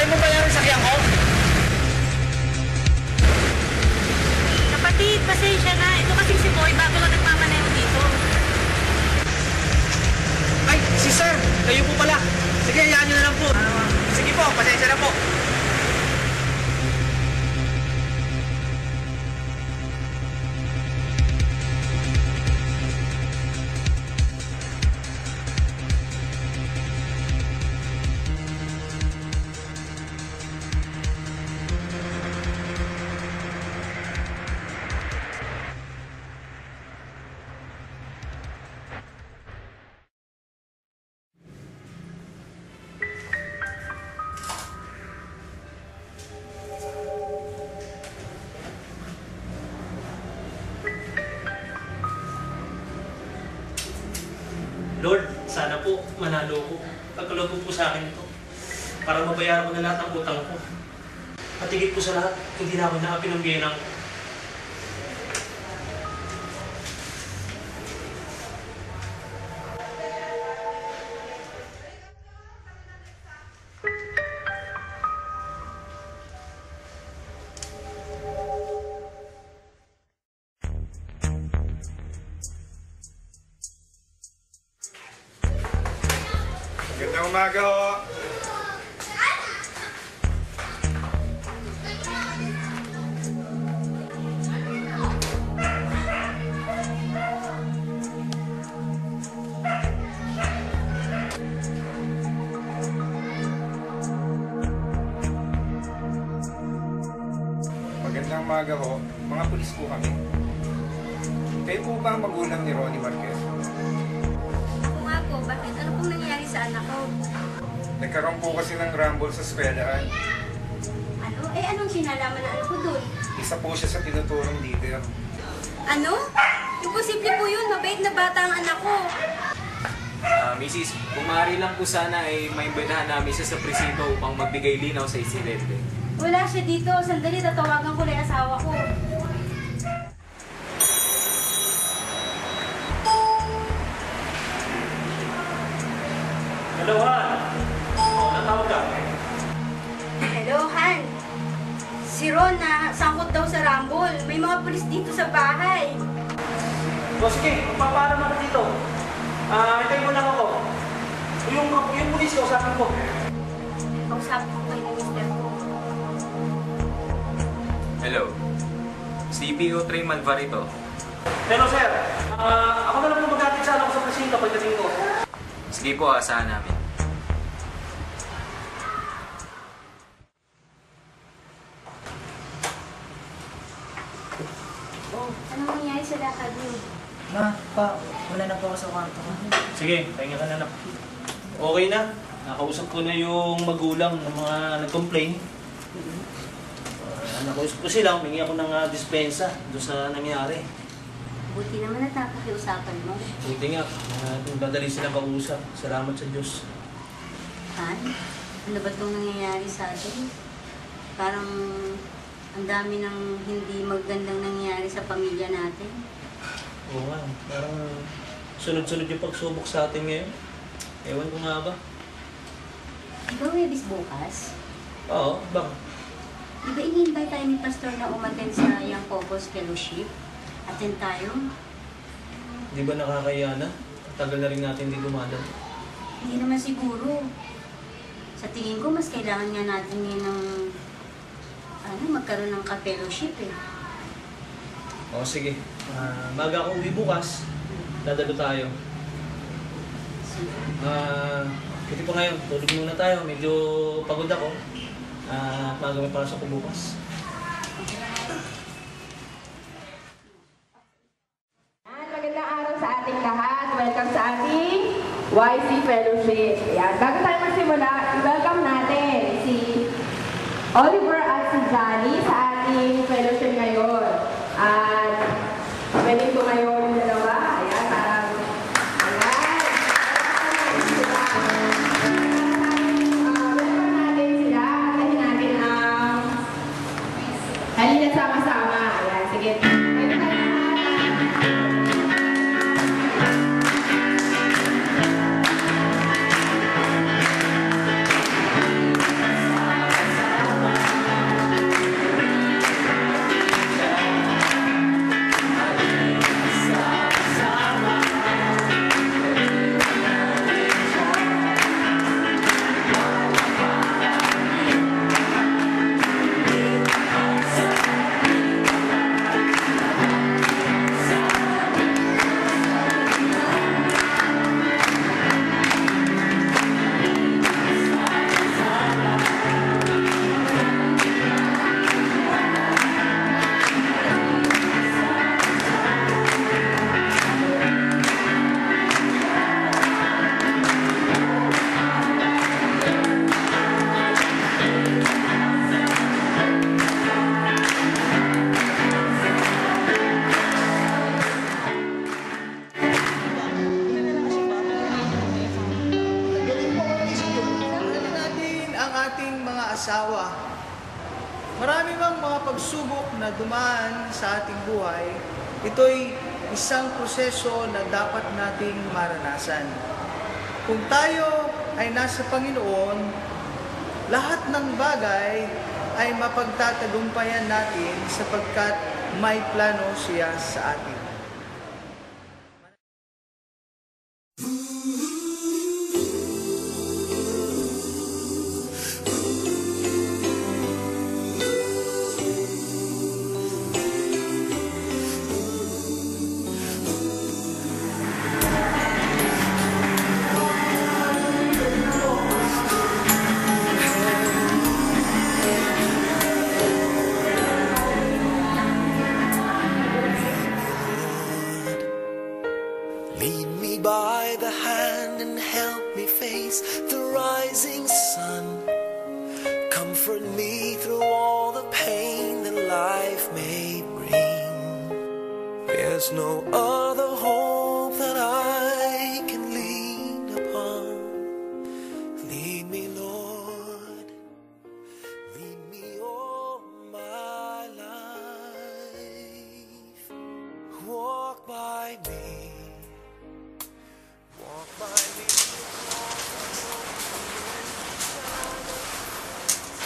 mo ba yung sakyan ko? Kapatid, pasensya na. Ito kasi si Boy, bago lang nagmamaneho dito. Ay, si sir! Kayo po pala. Sige, hayaan nyo na lang po. Sige po, pasensya na po. Lord, sana po manalo ko. Pagkaloob po sa akin ito para mabayaran ko na lahat ng utang ko. At higit po sa lahat, hindi na ako nakapin ng biyenang ko. Magandang umaga ho. Magandang umaga ho. Mga pulis po kami. Kayo po ba ang magulang ni Ronnie Marquez? Bakit? Ano pong nangyayari sa anak ko? Nagkaroon po kasi ng rumble sa eskwelahan. Ano? Anong sinalaman na anak ko doon? Isa po siya sa tinuturong leader. Ano? Imposible po yun. Mabait na bata ang anak ko. Mrs., kung maaari lang po sana ay maimbitahan namin siya sa presinto upang magbigay linaw sa insidente. Wala siya dito. Sandali, tatawagan ko na yung asawa ko. Hello, Han! Natawag ka? Hello, Han. Si Ron na sangkot daw sa rumble. May mga pulis dito sa bahay. O sige, magpapaalam ako dito. Hintayin mo lang ako. Yung pulis ko, usapin ko. Kausapin ko kayo ng mister ko. Hello. CPO Trey Malvarito. Hello, sir. Ako na lang po mag-atid sa anak ko sa presinto pagdating ko. Sige po, asahan namin. Anong nangyari sa lakad niyo? Ma, pa, wala na po ako sa kwarto ko. Sige, pahinga ka na anak. Okay na. Nakausap ko na yung magulang ng mga nag-complain. Nakausap ko sila, humingi ako ng dispensa doon sa nangyari. Buti naman at napakiusapan mo. Buti nga, dadali sila pag-usap. Salamat sa Diyos. Han, ano ba itong nangyayari sa atin? Parang ang dami ng hindi magandang nangyayari sa pamilya natin. Oo nga, parang sunod-sunod yung pagsubok sa atin ngayon. Ewan ko nga ba? Ikaw, Webis, bukas? Oo, baka. Di ba ini-invite tayo ni Pastor na umattend sa Young Couples Fellowship? Attend tayo? Di ba nakakaya na? Tagal na rin natin di dumadal. Hindi naman siguro. Sa tingin ko, mas kailangan nga natin ngayon ng magkaroon ng ka-fellowship eh. Oo, sige. Maga ako uwi bukas. Dadalo tayo. Pwede pa ngayon, tulog muna tayo. Medyo pagod ako. Maga may pasok ko bukas. Magandang araw sa ating lahat. Welcome sa ating YC Fellowship. Ayan. Bago tayo magsimula, i-welcome natin si Oliver at si Johnny sa ating fellowship ngayon. At pwede ko ngayon yung dalawa. Ayan, parang ayan. Welcome natin sila. Atahin natin ang halina sama-sama. Ayan, sige. Pwede tayo asawa. Marami mang mga pagsubok na dumaan sa ating buhay, ito'y isang proseso na dapat nating maranasan. Kung tayo ay nasa Panginoon, lahat ng bagay ay mapagtatagumpayan natin sapagkat may plano siya sa atin. Lead me by the hand and help me face the rising sun. Comfort me through all the pain that life may bring. There's no other hope that I can lean upon. Lead me, Lord. Lead me all my life. Walk by me.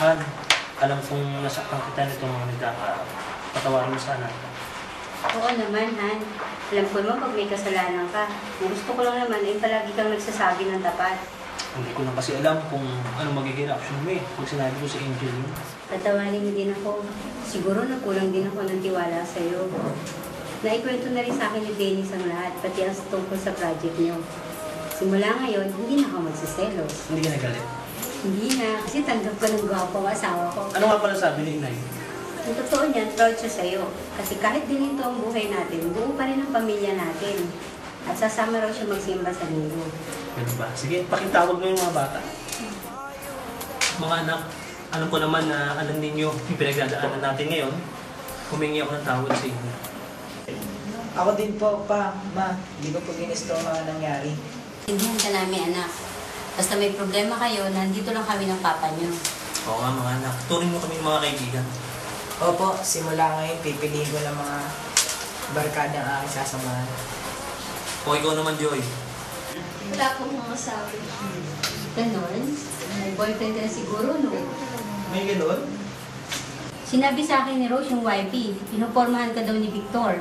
Han, alam kong nasaktan kita nitong mga nagkakaroon. Patawarin mo sana. Oo naman, Han. Alam ko naman pag may kasalanan ka. Ang gusto ko lang naman ay palagi kang nagsasabi ng tapat. Hindi ko na kasi alam kung ano magiging reaction mo pag sinabi ko sa Angel yun. Tatawanin mo din ako. Siguro nagkulang din ako ng tiwala sa'yo. Naikwento na rin sa akin ni Dennis ang lahat, pati ang tungkol sa project niyo. Simula ngayon, hindi na ako magsiselos. Hindi ka nagalit. Hindi na, kasi tanggap ko ng gwapo ang asawa ko. Ano nga pala sabi ni Inay? Ang totoo niyan, proud siya sa'yo. Kasi kahit ganito ang buhay natin, buo pa rin ang pamilya natin. At sasama raw siya magsimba sa linggo. Ganun ba? Sige, pakitawag mo yung mga bata. Mga anak, alam ko naman na alam ninyo yung pinagdadaanan natin ngayon. Humingi ako ng tawad sa inyo. Ako din po, pa, ma. Hindi ko po ginusto ang mga nangyari. Tindihan ka namin, anak. Basta may problema kayo, nandito lang kami ng papa niyo. Oo nga mga anak, turing mo kami mga kaibigan. Opo, simula ngayon, pipiliin ko ng mga barkadang aking sasamahan. O ikaw naman, Joy. Wala pong mga sabi. Ganon? May boyfriend ka na siguro, no? May ganun? Sinabi sa akin ni Rose yung wifey, pinupormahan ka daw ni Victor.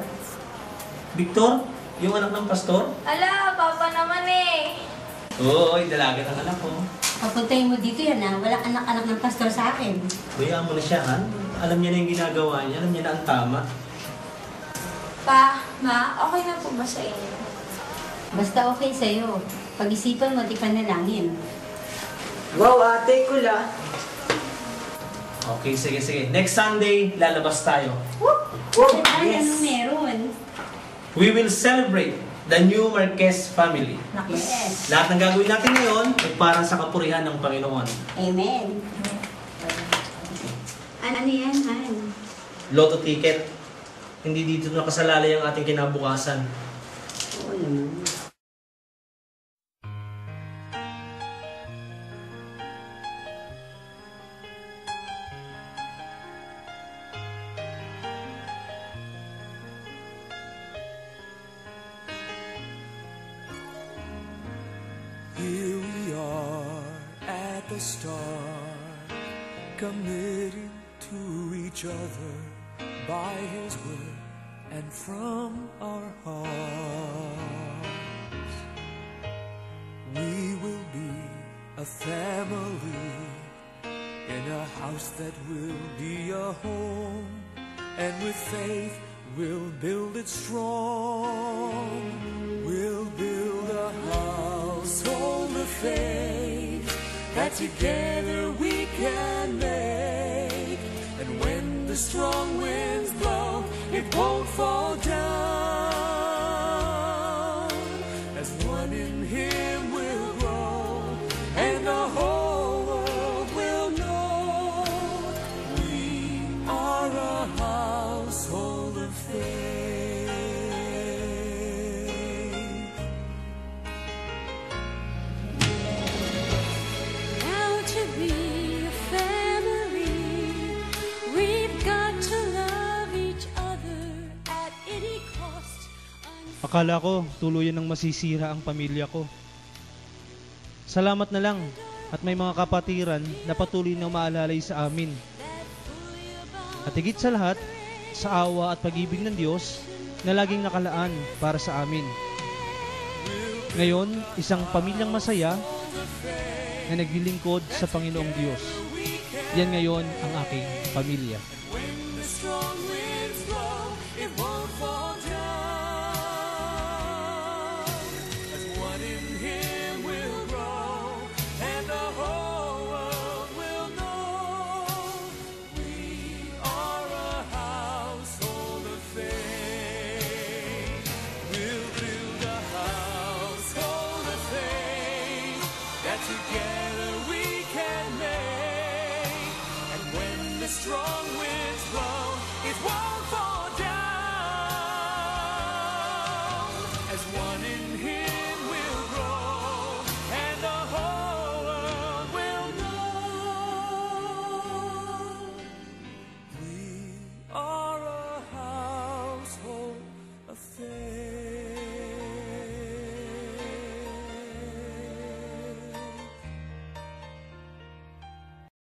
Victor? Yung anak ng pastor? Ala, papa naman eh. Oo, dalaga ng anak ko. Papuntahin mo dito yan, ha? Walang anak-anak ng pastor sa akin. Bayaan mo na siya, ha? Alam niya na yung ginagawa niya, alam niya na ang tama. Pa, ma, okay na po ba sa inyo? Basta okay sa'yo. Pag-isipan mo, di panalangin. Wow, ate, kula. Okay, sige. Next Sunday, lalabas tayo. Ay, anong meron? We will celebrate the new Marquez family. Yes. Lahat ng gagawin natin ngayon ay para sa kapurihan ng Panginoon. Amen. Ano yan, Han? Lotto ticket. Hindi dito nakasalalay ang ating kinabukasan. Oo naman. Here we are at the start, committed to each other by His word and from our hearts. We will be a family in a house that will be a home, and with faith we'll build it strong. We'll build a household of faith that together we can make. And when the strong winds blow, it won't fall down. As one in Him we'll grow, and the whole world will know we are a household of faith. Proud to be a family Akala ko tuluyan ng masisira ang pamilya ko. Salamat na lang at may mga kapatiran na patuloy na umaalalay sa amin. At higit sa lahat, sa awa at pag-ibig ng Diyos na laging nakalaan para sa amin. Ngayon, isang pamilyang masaya na naglilingkod sa Panginoong Diyos. Yan ngayon ang aking pamilya. Together we can make, and when the strong winds blow, it's